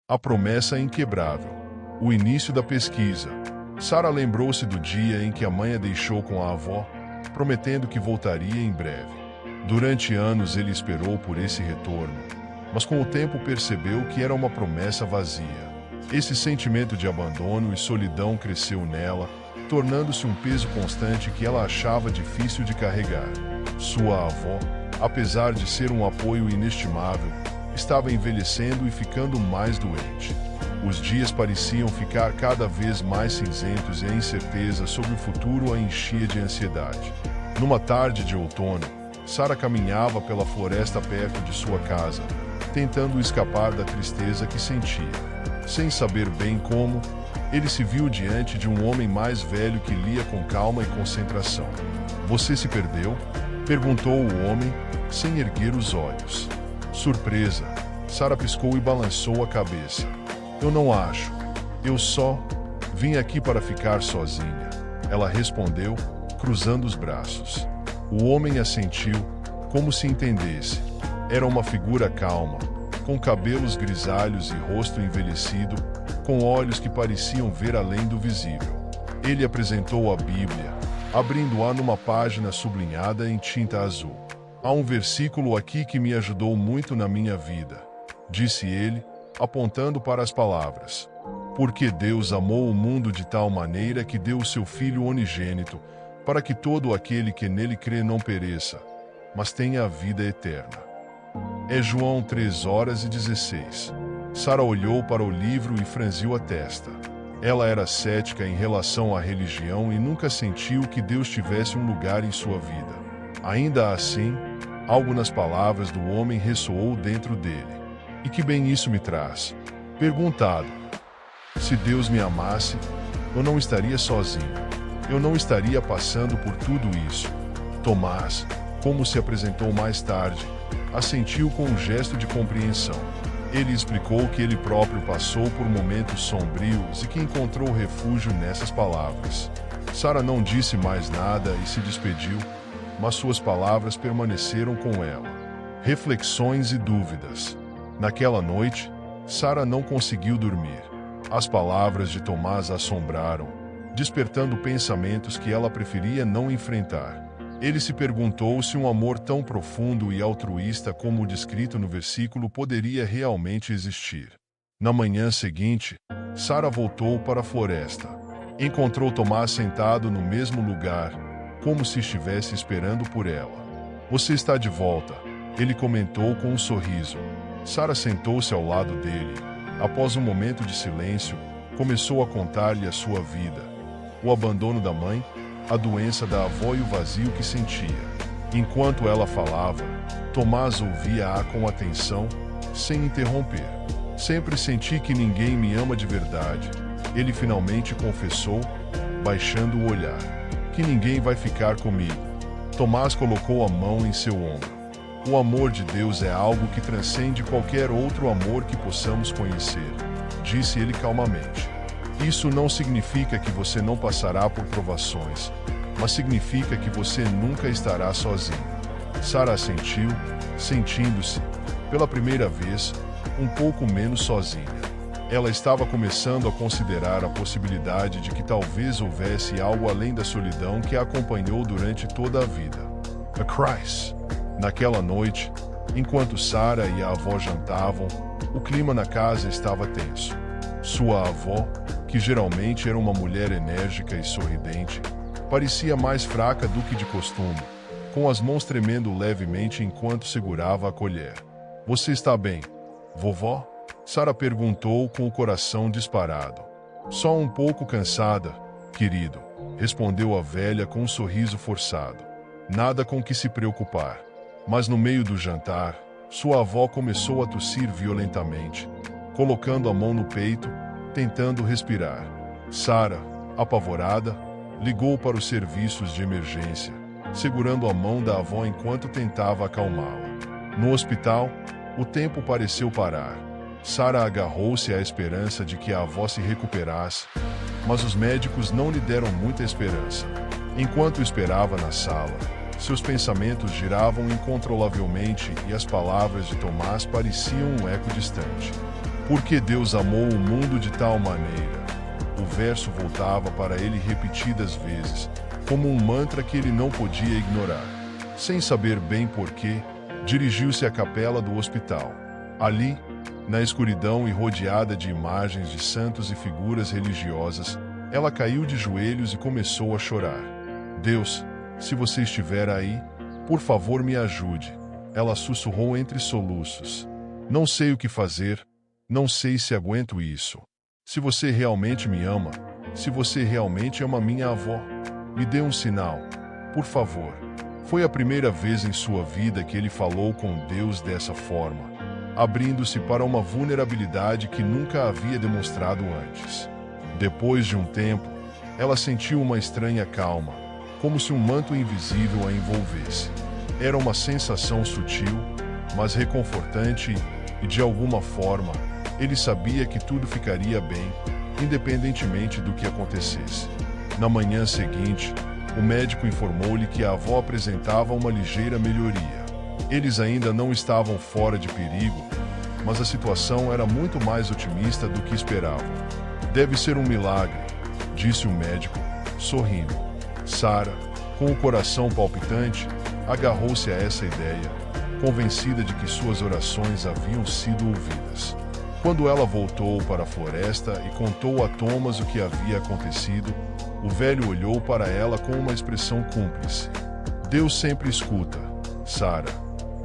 A promessa inquebrável. O início da pesquisa. Sara lembrou-se do dia em que a mãe a deixou com a avó, prometendo que voltaria em breve. Durante anos ele esperou por esse retorno, mas com o tempo percebeu que era uma promessa vazia. Esse sentimento de abandono e solidão cresceu nela, tornando-se um peso constante que ela achava difícil de carregar. Sua avó, apesar de ser um apoio inestimável, estava envelhecendo e ficando mais doente. Os dias pareciam ficar cada vez mais cinzentos e a incerteza sobre o futuro a enchia de ansiedade. Numa tarde de outono, Sara caminhava pela floresta perto de sua casa, tentando escapar da tristeza que sentia. Sem saber bem como, ele se viu diante de um homem mais velho que lia com calma e concentração. "Você se perdeu?" perguntou o homem, sem erguer os olhos. Surpresa, Sara piscou e balançou a cabeça. "Eu não acho. Eu só vim aqui para ficar sozinha", ela respondeu, cruzando os braços. O homem assentiu, como se entendesse. Era uma figura calma, com cabelos grisalhos e rosto envelhecido, com olhos que pareciam ver além do visível. Ele apresentou a Bíblia, abrindo-a numa página sublinhada em tinta azul. "Há um versículo aqui que me ajudou muito na minha vida", disse ele, apontando para as palavras. "Porque Deus amou o mundo de tal maneira que deu o seu Filho unigênito, para que todo aquele que nele crê não pereça, mas tenha a vida eterna." É João 3:16. Sara olhou para o livro e franziu a testa. Ela era cética em relação à religião e nunca sentiu que Deus tivesse um lugar em sua vida. Ainda assim, algo nas palavras do homem ressoou dentro dele. "E que bem isso me traz?" perguntado. "Se Deus me amasse, eu não estaria sozinho. Eu não estaria passando por tudo isso." Tomás, como se apresentou mais tarde, assentiu com um gesto de compreensão. Ele explicou que ele próprio passou por momentos sombrios e que encontrou refúgio nessas palavras. Sara não disse mais nada e se despediu, mas suas palavras permaneceram com ela. Reflexões e dúvidas. Naquela noite, Sara não conseguiu dormir. As palavras de Tomás a assombraram, despertando pensamentos que ela preferia não enfrentar. Ele se perguntou se um amor tão profundo e altruísta como o descrito no versículo poderia realmente existir. Na manhã seguinte, Sara voltou para a floresta. Encontrou Tomás sentado no mesmo lugar, como se estivesse esperando por ela. "Você está de volta", ele comentou com um sorriso. Sara sentou-se ao lado dele. Após um momento de silêncio, começou a contar-lhe a sua vida. O abandono da mãe, a doença da avó e o vazio que sentia. Enquanto ela falava, Tomás ouvia-a com atenção, sem interromper. "Sempre senti que ninguém me ama de verdade", ele finalmente confessou, baixando o olhar. "Que ninguém vai ficar comigo." Tomás colocou a mão em seu ombro. "O amor de Deus é algo que transcende qualquer outro amor que possamos conhecer", disse ele calmamente. "Isso não significa que você não passará por provações, mas significa que você nunca estará sozinho." Sara assentiu, sentindo-se, pela primeira vez, um pouco menos sozinha. Ela estava começando a considerar a possibilidade de que talvez houvesse algo além da solidão que a acompanhou durante toda a vida. A Christ. Naquela noite, enquanto Sara e a avó jantavam, o clima na casa estava tenso. Sua avó, que geralmente era uma mulher enérgica e sorridente, parecia mais fraca do que de costume, com as mãos tremendo levemente enquanto segurava a colher. "Você está bem, vovó?" Sara perguntou com o coração disparado. "Só um pouco cansada, querido", respondeu a velha com um sorriso forçado. "Nada com que se preocupar." Mas no meio do jantar, sua avó começou a tossir violentamente, colocando a mão no peito, tentando respirar. Sara, apavorada, ligou para os serviços de emergência, segurando a mão da avó enquanto tentava acalmá-la. No hospital, o tempo pareceu parar. Sara agarrou-se à esperança de que a avó se recuperasse, mas os médicos não lhe deram muita esperança. Enquanto esperava na sala, seus pensamentos giravam incontrolavelmente e as palavras de Tomás pareciam um eco distante. Porque Deus amou o mundo de tal maneira. O verso voltava para ele repetidas vezes, como um mantra que ele não podia ignorar. Sem saber bem porquê, dirigiu-se à capela do hospital. Ali, na escuridão e rodeada de imagens de santos e figuras religiosas, ela caiu de joelhos e começou a chorar. Deus, se você estiver aí, por favor me ajude. Ela sussurrou entre soluços. Não sei o que fazer, não sei se aguento isso. Se você realmente me ama, se você realmente ama minha avó, me dê um sinal, por favor. Foi a primeira vez em sua vida que ele falou com Deus dessa forma, abrindo-se para uma vulnerabilidade que nunca havia demonstrado antes. Depois de um tempo, ela sentiu uma estranha calma, como se um manto invisível a envolvesse. Era uma sensação sutil, mas reconfortante e, de alguma forma, ele sabia que tudo ficaria bem, independentemente do que acontecesse. Na manhã seguinte, o médico informou-lhe que a avó apresentava uma ligeira melhoria. Eles ainda não estavam fora de perigo, mas a situação era muito mais otimista do que esperavam. Deve ser um milagre, disse o médico, sorrindo. Sara, com o coração palpitante, agarrou-se a essa ideia, convencida de que suas orações haviam sido ouvidas. Quando ela voltou para a floresta e contou a Thomas o que havia acontecido, o velho olhou para ela com uma expressão cúmplice. Deus sempre escuta, Sara,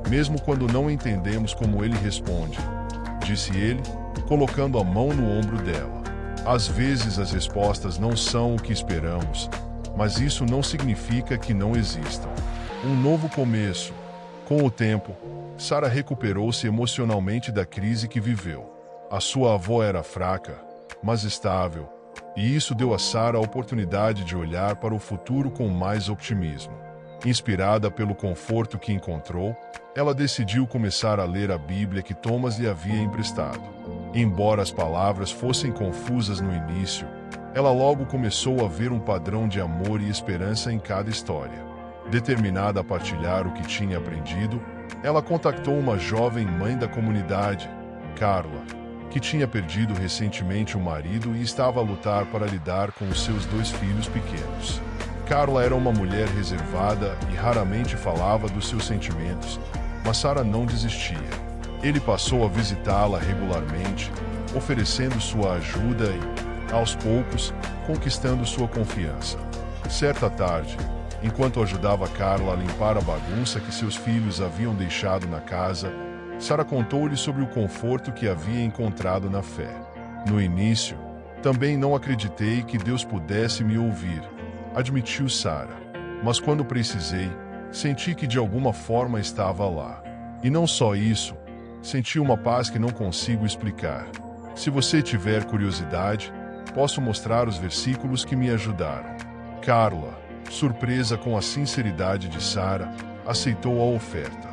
mesmo quando não entendemos como ele responde, disse ele, colocando a mão no ombro dela. Às vezes as respostas não são o que esperamos, mas isso não significa que não existam. Um novo começo. Com o tempo, Sara recuperou-se emocionalmente da crise que viveu. A sua avó era fraca, mas estável, e isso deu a Sara a oportunidade de olhar para o futuro com mais optimismo. Inspirada pelo conforto que encontrou, ela decidiu começar a ler a Bíblia que Thomas lhe havia emprestado. Embora as palavras fossem confusas no início, ela logo começou a ver um padrão de amor e esperança em cada história. Determinada a partilhar o que tinha aprendido, ela contactou uma jovem mãe da comunidade, Carla, que tinha perdido recentemente o marido e estava a lutar para lidar com os seus 2 filhos pequenos. Carla era uma mulher reservada e raramente falava dos seus sentimentos, mas Sara não desistia. Ele passou a visitá-la regularmente, oferecendo sua ajuda e, aos poucos, conquistando sua confiança. Certa tarde, enquanto ajudava Carla a limpar a bagunça que seus filhos haviam deixado na casa, Sara contou-lhe sobre o conforto que havia encontrado na fé. No início, também não acreditei que Deus pudesse me ouvir, admitiu Sara. Mas quando precisei, senti que de alguma forma estava lá. E não só isso, senti uma paz que não consigo explicar. Se você tiver curiosidade, posso mostrar os versículos que me ajudaram. Carla, surpresa com a sinceridade de Sara, aceitou a oferta.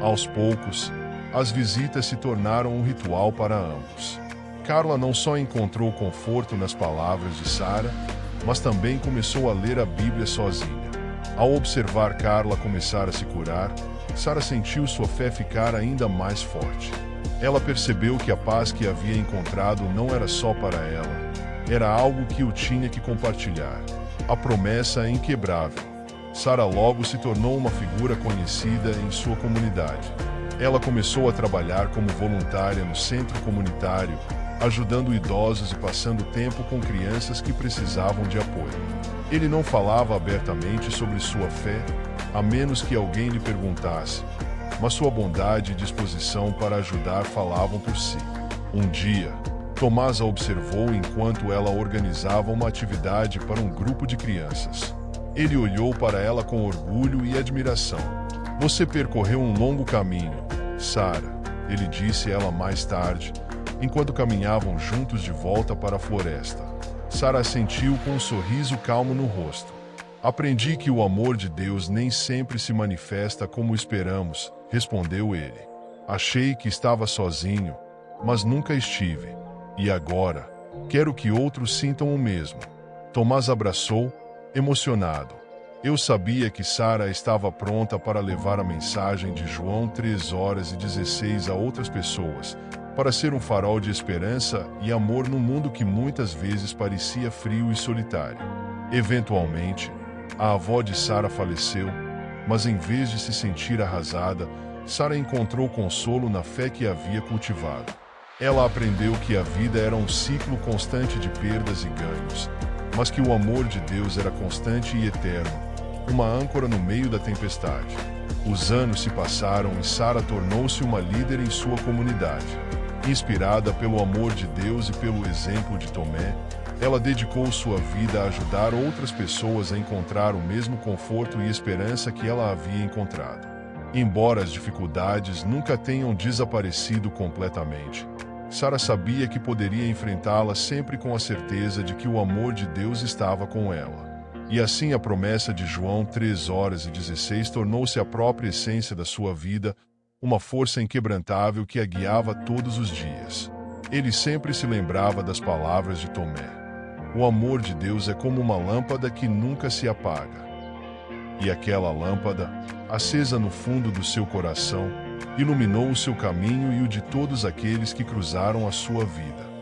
Aos poucos, as visitas se tornaram um ritual para ambos. Carla não só encontrou conforto nas palavras de Sara, mas também começou a ler a Bíblia sozinha. Ao observar Carla começar a se curar, Sara sentiu sua fé ficar ainda mais forte. Ela percebeu que a paz que havia encontrado não era só para ela, era algo que o tinha que compartilhar. A promessa é inquebrável. Sara logo se tornou uma figura conhecida em sua comunidade. Ela começou a trabalhar como voluntária no centro comunitário, ajudando idosos e passando tempo com crianças que precisavam de apoio. Ele não falava abertamente sobre sua fé, a menos que alguém lhe perguntasse, mas sua bondade e disposição para ajudar falavam por si. Um dia, Tomás a observou enquanto ela organizava uma atividade para um grupo de crianças. Ele olhou para ela com orgulho e admiração. Você percorreu um longo caminho, Sara, ele disse a ela mais tarde, enquanto caminhavam juntos de volta para a floresta. Sara assentiu com um sorriso calmo no rosto. Aprendi que o amor de Deus nem sempre se manifesta como esperamos, respondeu ele. Achei que estava sozinho, mas nunca estive. E agora, quero que outros sintam o mesmo. Tomás abraçou, emocionado. Eu sabia que Sara estava pronta para levar a mensagem de João 3:16 a outras pessoas, para ser um farol de esperança e amor num mundo que muitas vezes parecia frio e solitário. Eventualmente, a avó de Sara faleceu, mas em vez de se sentir arrasada, Sara encontrou consolo na fé que havia cultivado. Ela aprendeu que a vida era um ciclo constante de perdas e ganhos, mas que o amor de Deus era constante e eterno, uma âncora no meio da tempestade. Os anos se passaram e Sara tornou-se uma líder em sua comunidade. Inspirada pelo amor de Deus e pelo exemplo de Tomé, ela dedicou sua vida a ajudar outras pessoas a encontrar o mesmo conforto e esperança que ela havia encontrado. Embora as dificuldades nunca tenham desaparecido completamente, Sara sabia que poderia enfrentá-las sempre com a certeza de que o amor de Deus estava com ela. E assim a promessa de João 3:16 tornou-se a própria essência da sua vida, uma força inquebrantável que a guiava todos os dias. Ele sempre se lembrava das palavras de Tomé. O amor de Deus é como uma lâmpada que nunca se apaga. E aquela lâmpada, acesa no fundo do seu coração, iluminou o seu caminho e o de todos aqueles que cruzaram a sua vida.